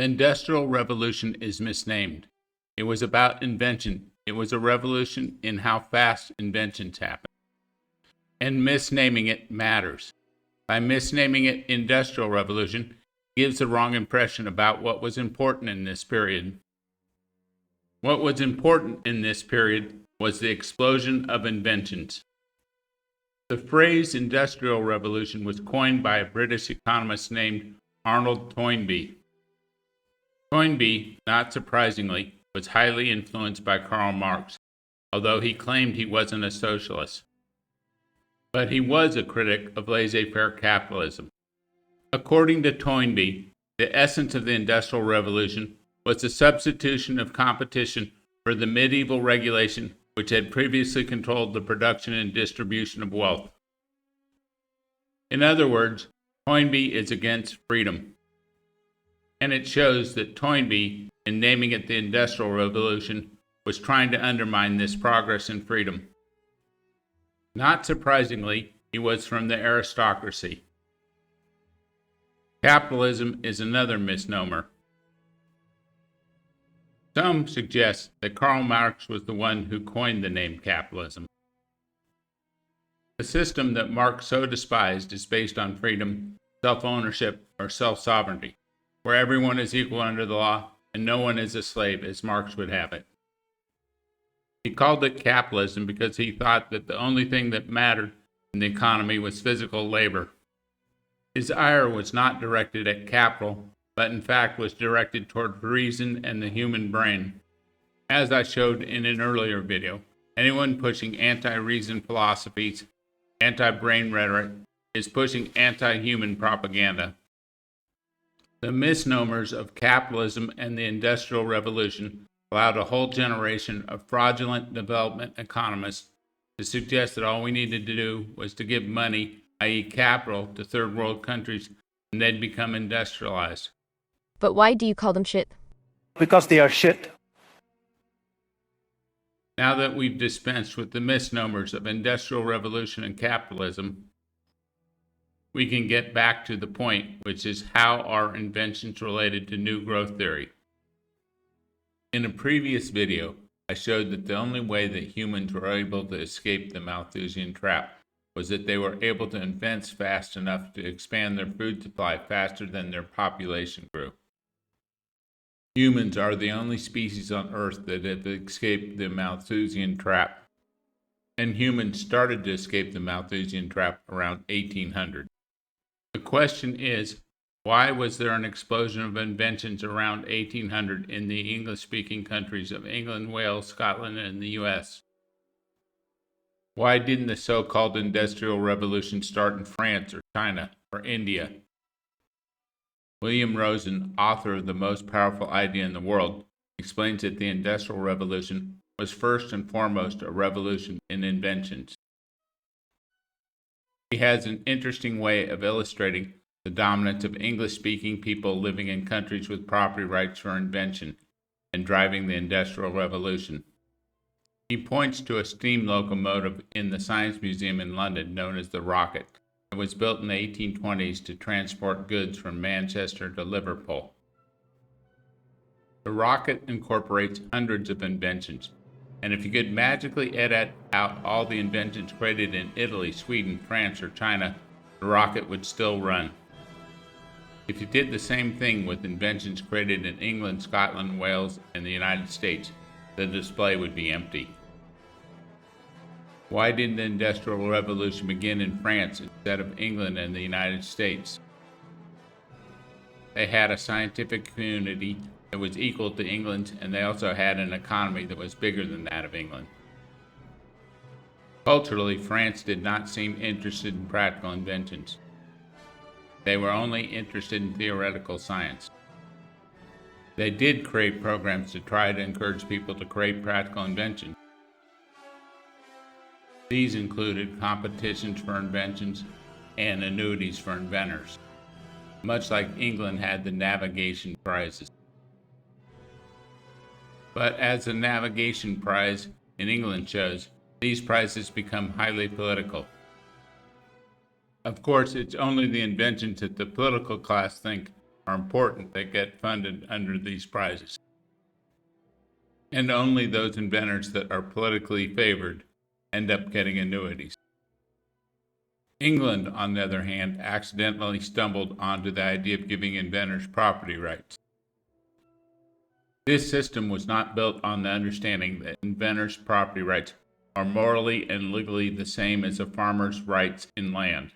The Industrial Revolution is misnamed. It was about invention. It was a revolution in how fast inventions happen. And misnaming it matters. By misnaming it Industrial Revolution, it gives the wrong impression about what was important in this period. What was important in this period was the explosion of inventions. The phrase Industrial Revolution was coined by a British economist named Arnold Toynbee. Toynbee, not surprisingly, was highly influenced by Karl Marx, although he claimed he wasn't a socialist. But he was a critic of laissez-faire capitalism. According to Toynbee, the essence of the Industrial Revolution was the substitution of competition for the medieval regulation which had previously controlled the production and distribution of wealth. In other words, Toynbee is against freedom. And it shows that Toynbee, in naming it the Industrial Revolution, was trying to undermine this progress in freedom. Not surprisingly, he was from the aristocracy. Capitalism is another misnomer. Some suggest that Karl Marx was the one who coined the name capitalism. The system that Marx so despised is based on freedom, self-ownership, or self-sovereignty, where everyone is equal under the law and no one is a slave, as Marx would have it. He called it capitalism because he thought that the only thing that mattered in the economy was physical labor. His ire was not directed at capital, but in fact was directed toward reason and the human brain. As I showed in an earlier video, anyone pushing anti-reason philosophies, anti-brain rhetoric, is pushing anti-human propaganda. The misnomers of capitalism and the Industrial Revolution allowed a whole generation of fraudulent development economists to suggest that all we needed to do was to give money, i.e. capital, to third world countries and they'd become industrialized. But why do you call them shit? Because they are shit. Now that we've dispensed with the misnomers of Industrial Revolution and capitalism, we can get back to the point, which is how are inventions related to new growth theory. In a previous video, I showed that the only way that humans were able to escape the Malthusian trap was that they were able to invent fast enough to expand their food supply faster than their population grew. Humans are the only species on Earth that have escaped the Malthusian trap, and humans started to escape the Malthusian trap around 1800. The question is, why was there an explosion of inventions around 1800 in the English-speaking countries of England, Wales, Scotland, and the US? Why didn't the so-called Industrial Revolution start in France or China or India? William Rosen, author of The Most Powerful Idea in the World, explains that the Industrial Revolution was first and foremost a revolution in inventions. He has an interesting way of illustrating the dominance of English-speaking people living in countries with property rights for invention and driving the Industrial Revolution. He points to a steam locomotive in the Science Museum in London known as the Rocket. It was built in the 1820s to transport goods from Manchester to Liverpool. The Rocket incorporates hundreds of inventions, and if you could magically edit out all the inventions created in Italy, Sweden, France, or China, the Rocket would still run. If you did the same thing with inventions created in England, Scotland, Wales, and the United States, the display would be empty. Why didn't the Industrial Revolution begin in France instead of England and the United States? They had a scientific community that was equal to England's, and they also had an economy that was bigger than that of England. Culturally, France did not seem interested in practical inventions. They were only interested in theoretical science. They did create programs to try to encourage people to create practical inventions. These included competitions for inventions and annuities for inventors, much like England had the navigation prizes. But as the navigation prize in England shows, these prizes become highly political. Of course, it's only the inventions that the political class think are important that get funded under these prizes. And only those inventors that are politically favored end up getting annuities. England, on the other hand, accidentally stumbled onto the idea of giving inventors property rights. This system was not built on the understanding that inventors' property rights are morally and legally the same as a farmer's rights in land.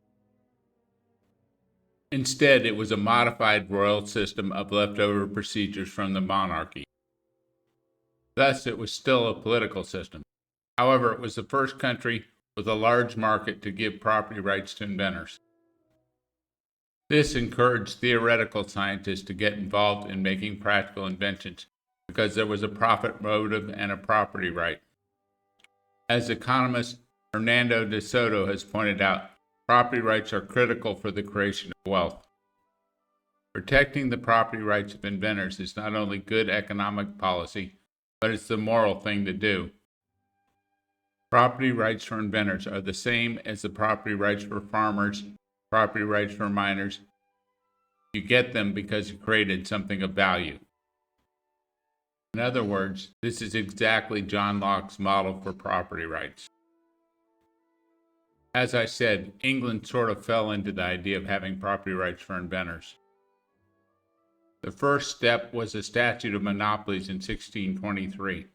Instead, it was a modified royal system of leftover procedures from the monarchy. Thus, it was still a political system. However, it was the first country with a large market to give property rights to inventors. This encouraged theoretical scientists to get involved in making practical inventions because there was a profit motive and a property right. As economist Hernando de Soto has pointed out, property rights are critical for the creation of wealth. Protecting the property rights of inventors is not only good economic policy, but it's the moral thing to do. Property rights for inventors are the same as the property rights for farmers, property rights for miners. You get them because you created something of value. In other words, this is exactly John Locke's model for property rights. As I said, England sort of fell into the idea of having property rights for inventors. The first step was the Statute of Monopolies in 1623.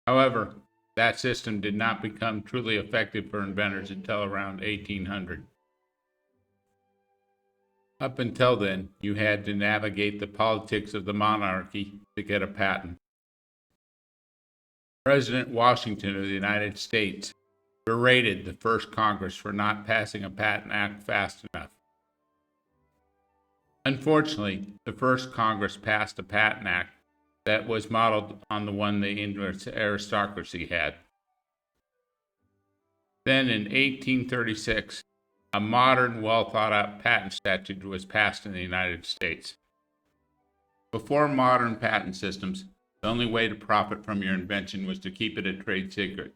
However, that system did not become truly effective for inventors until around 1800. Up until then, you had to navigate the politics of the monarchy to get a patent. President Washington of the United States berated the first Congress for not passing a patent act fast enough. Unfortunately, the first Congress passed a patent act that was modeled on the one the English aristocracy had. Then in 1836, a modern, well-thought-out patent statute was passed in the United States. Before modern patent systems, the only way to profit from your invention was to keep it a trade secret,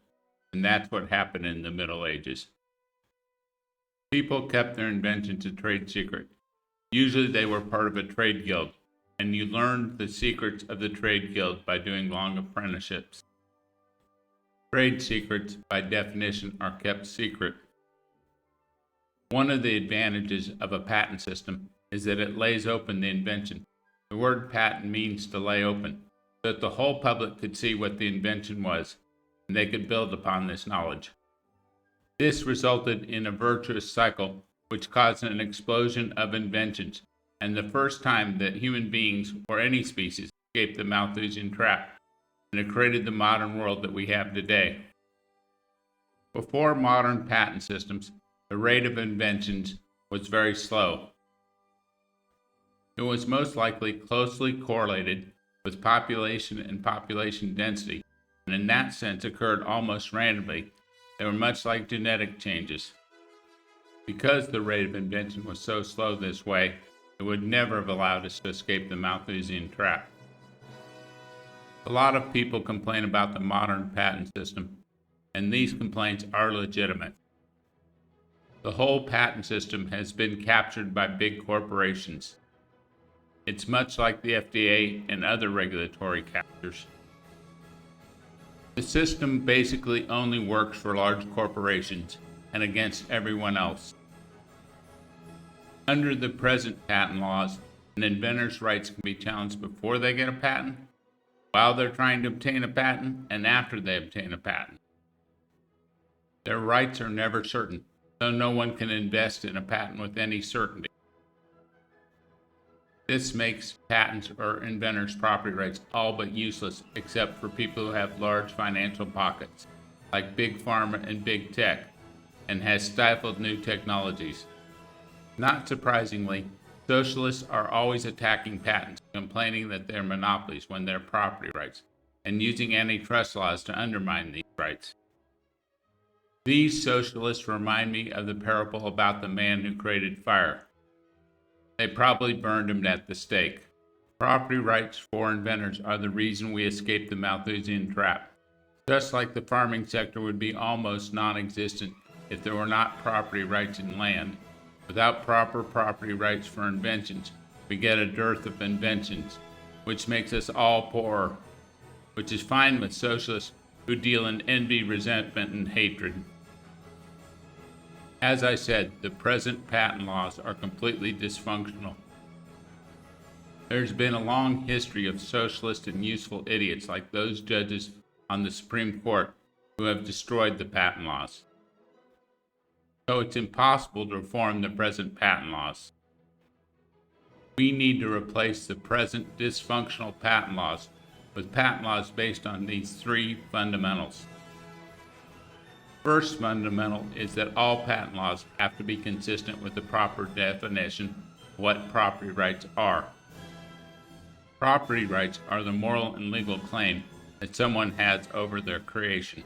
and that's what happened in the Middle Ages. People kept their inventions a trade secret. Usually they were part of a trade guild, and you learned the secrets of the trade guild by doing long apprenticeships. Trade secrets, by definition, are kept secret. One of the advantages of a patent system is that it lays open the invention. The word patent means to lay open, so that the whole public could see what the invention was, and they could build upon this knowledge. This resulted in a virtuous cycle, which caused an explosion of inventions, and the first time that human beings, or any species, escaped the Malthusian trap, and it created the modern world that we have today. Before modern patent systems, the rate of inventions was very slow. It was most likely closely correlated with population and population density, and in that sense occurred almost randomly. They were much like genetic changes. Because the rate of invention was so slow this way, it would never have allowed us to escape the Malthusian trap. A lot of people complain about the modern patent system, and these complaints are legitimate. The whole patent system has been captured by big corporations. It's much like the FDA and other regulatory captures. The system basically only works for large corporations and against everyone else. Under the present patent laws, an inventor's rights can be challenged before they get a patent, while they're trying to obtain a patent, and after they obtain a patent. Their rights are never certain, so no one can invest in a patent with any certainty. This makes patents or inventors' property rights all but useless except for people who have large financial pockets, like Big Pharma and Big Tech, and has stifled new technologies. Not surprisingly, socialists are always attacking patents, complaining that they're monopolies when they're property rights, and using antitrust laws to undermine these rights. These socialists remind me of the parable about the man who created fire. They probably burned him at the stake. Property rights for inventors are the reason we escaped the Malthusian trap. Just like the farming sector would be almost non-existent if there were not property rights in land, Without proper property rights for inventions, we get a dearth of inventions, which makes us all poorer, which is fine with socialists who deal in envy, resentment, and hatred. As I said, the present patent laws are completely dysfunctional. There's been a long history of socialist and useful idiots like those judges on the Supreme Court who have destroyed the patent laws. So it's impossible to reform the present patent laws. We need to replace the present dysfunctional patent laws with patent laws based on these three fundamentals. First fundamental is that all patent laws have to be consistent with the proper definition of what property rights are. Property rights are the moral and legal claim that someone has over their creation.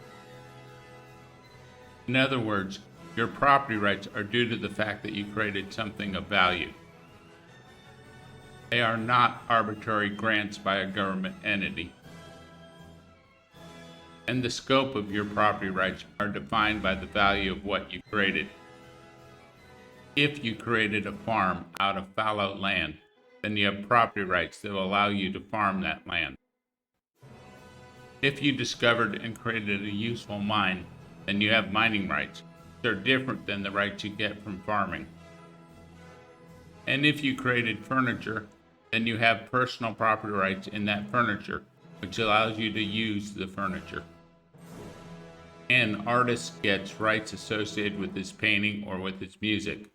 In other words, your property rights are due to the fact that you created something of value. They are not arbitrary grants by a government entity. And the scope of your property rights are defined by the value of what you created. If you created a farm out of fallow land, then you have property rights that will allow you to farm that land. If you discovered and created a useful mine, then you have mining rights. They're different than the rights you get from farming. And if you created furniture, then you have personal property rights in that furniture, which allows you to use the furniture. An artist gets rights associated with his painting or with his music.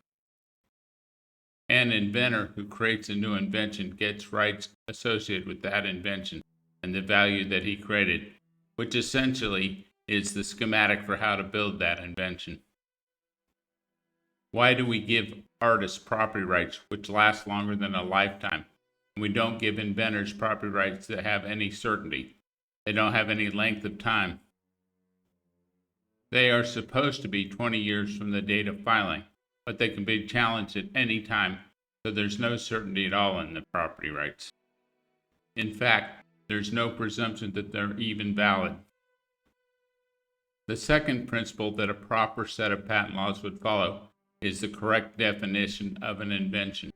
An inventor who creates a new invention gets rights associated with that invention and the value that he created, which essentially is the schematic for how to build that invention. Why do we give artists property rights which last longer than a lifetime? And we don't give inventors property rights that have any certainty. They don't have any length of time. They are supposed to be 20 years from the date of filing, but they can be challenged at any time, so there's no certainty at all in the property rights. In fact, there's no presumption that they're even valid. The second principle that a proper set of patent laws would follow is the correct definition of an invention.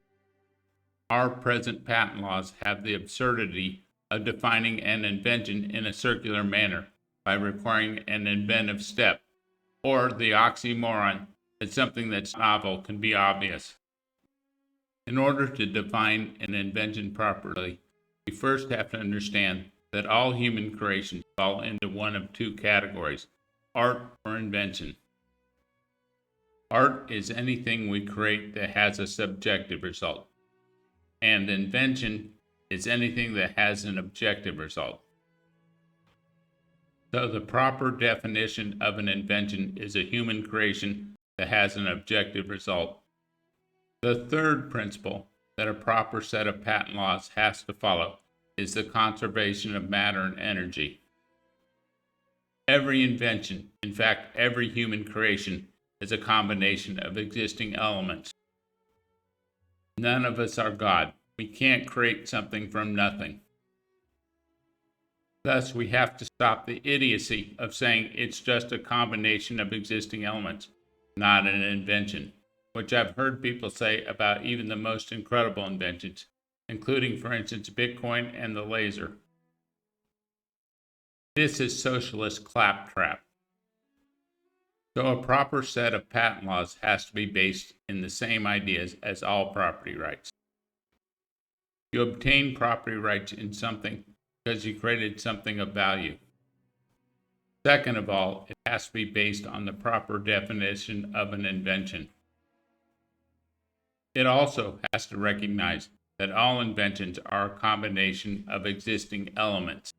Our present patent laws have the absurdity of defining an invention in a circular manner by requiring an inventive step, or the oxymoron that something that's novel can be obvious. In order to define an invention properly, we first have to understand that all human creations fall into one of two categories: art or invention. Art is anything we create that has a subjective result, and invention is anything that has an objective result. So the proper definition of an invention is a human creation that has an objective result. The third principle that a proper set of patent laws has to follow is the conservation of matter and energy. Every invention, in fact every human creation, is a combination of existing elements. None of us are God. We can't create something from nothing. Thus, we have to stop the idiocy of saying it's just a combination of existing elements, not an invention, which I've heard people say about even the most incredible inventions, including, for instance, Bitcoin and the laser. This is socialist claptrap. So a proper set of patent laws has to be based in the same ideas as all property rights. You obtain property rights in something because you created something of value. Second of all, it has to be based on the proper definition of an invention. It also has to recognize that all inventions are a combination of existing elements.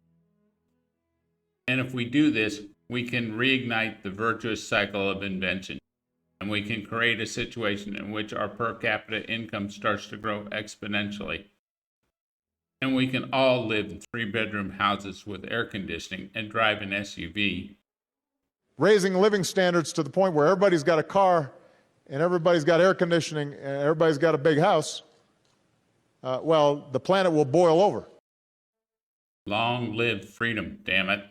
And if we do this, we can reignite the virtuous cycle of invention, and we can create a situation in which our per capita income starts to grow exponentially. And we can all live in 3-bedroom houses with air conditioning and drive an SUV. Raising living standards to the point where everybody's got a car and everybody's got air conditioning and everybody's got a big house, well, the planet will boil over. Long live freedom, damn it.